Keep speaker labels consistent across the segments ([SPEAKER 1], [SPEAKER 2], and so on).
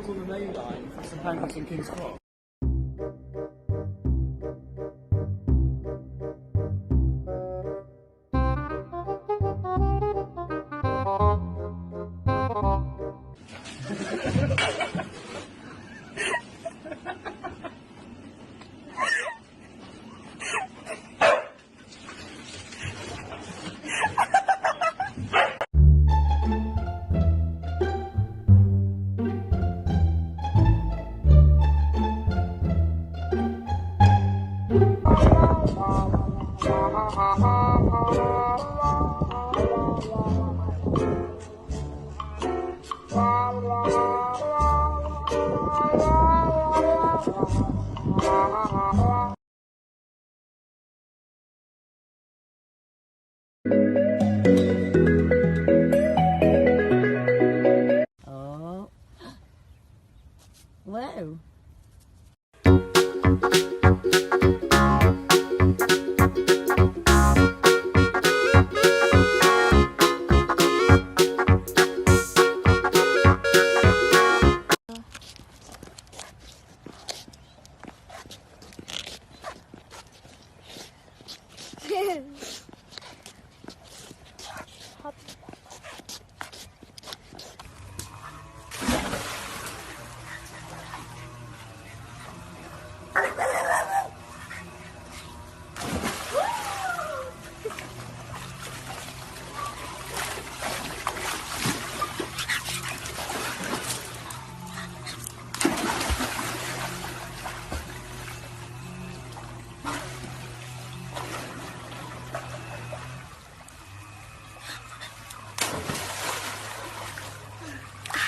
[SPEAKER 1] on the main line for some pancakes in King's Cross.
[SPEAKER 2] Oh. Whoa.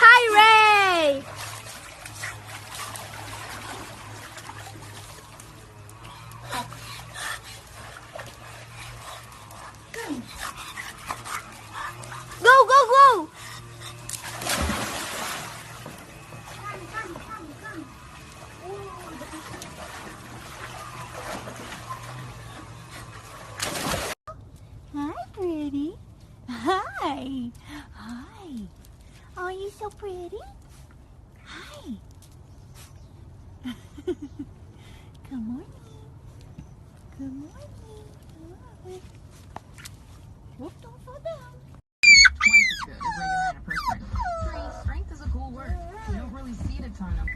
[SPEAKER 3] Hi, Ray! Go, go, go!
[SPEAKER 2] Hi, pretty. Hi. Hi. Oh, you so pretty. Hi. Good morning. Good morning. Good. Whoop, don't fall down.
[SPEAKER 4] Twice as good as regular antiperspirant. 3, strength is a cool word. You don't really see it a ton of.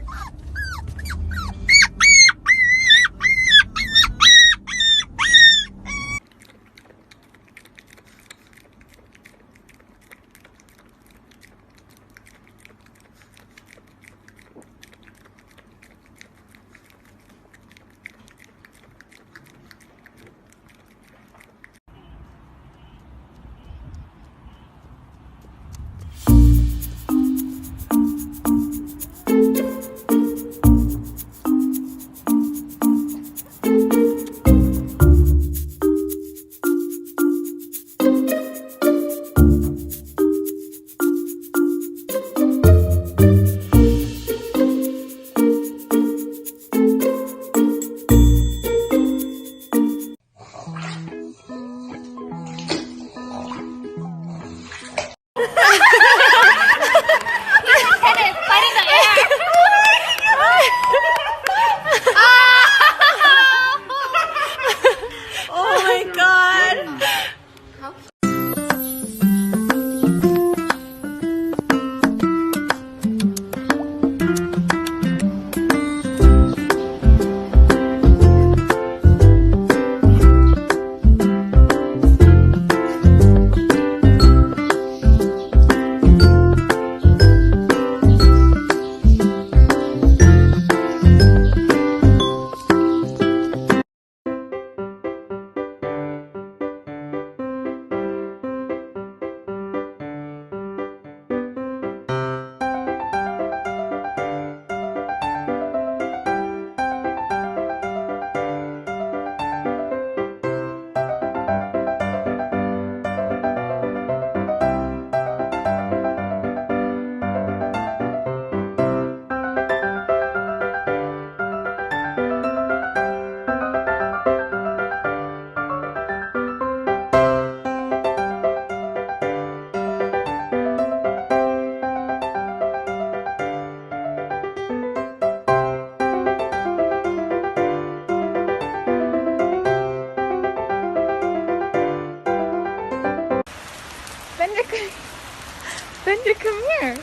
[SPEAKER 2] Bender, come here.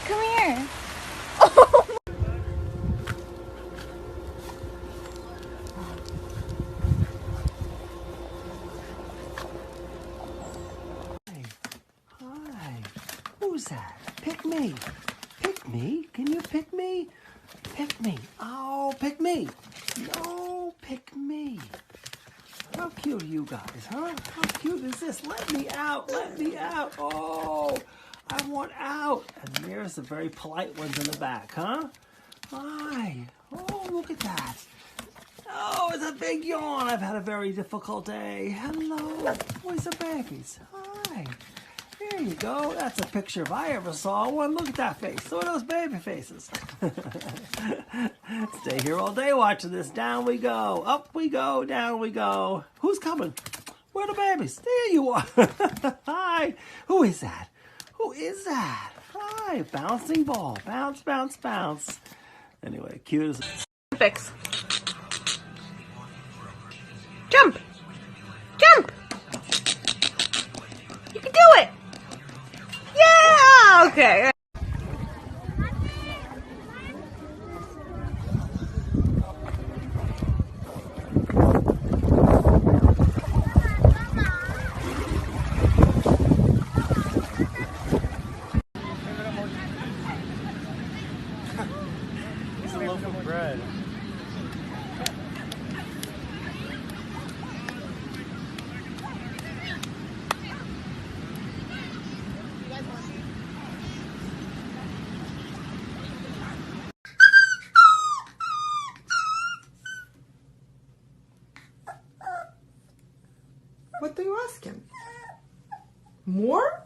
[SPEAKER 2] Come here. Oh.
[SPEAKER 5] Hi. Who's that? Pick me. Pick me? Can you pick me? Pick me. Oh, pick me. No, pick me. How cute are you guys, huh? How cute is this? Let me out. Let me out. Oh, I want out. And there's the very polite ones in the back, huh? Hi. Oh, look at that. Oh, it's a big yawn. I've had a very difficult day. Hello. Boys and babies. Hi. There you go. That's a picture if I ever saw one. Look at that face. Look at those baby faces. Stay here all day watching this. Down we go. Up we go. Down we go. Who's coming? Where are the babies? There you are. Hi. Who is that? Who is that? Hi. Bouncing ball. Bounce, bounce, bounce. Anyway, cute as...
[SPEAKER 3] Fix. Jump! Jump! You can do it! Yeah! Okay.
[SPEAKER 1] It's a loaf of bread.
[SPEAKER 6] What are you asking? More?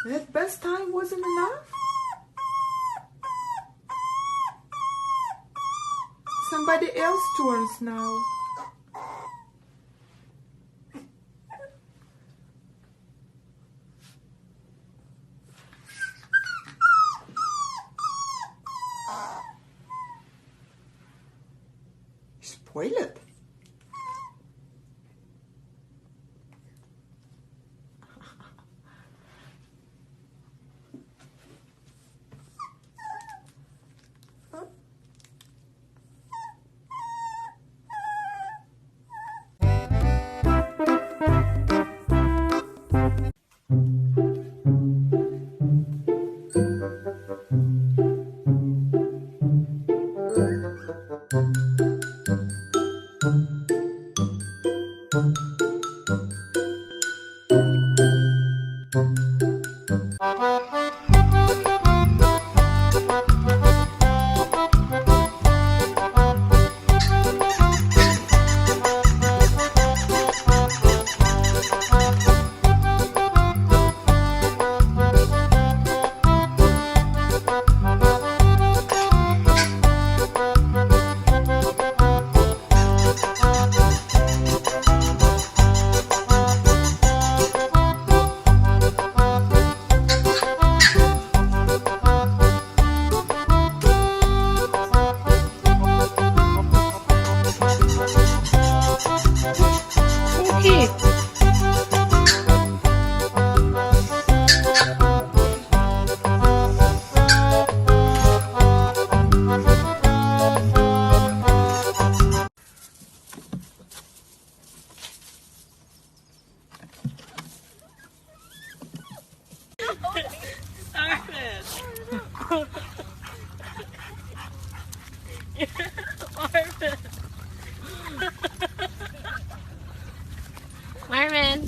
[SPEAKER 6] That best time wasn't enough? Somebody else's turns now. Spoil it.
[SPEAKER 3] Marvin.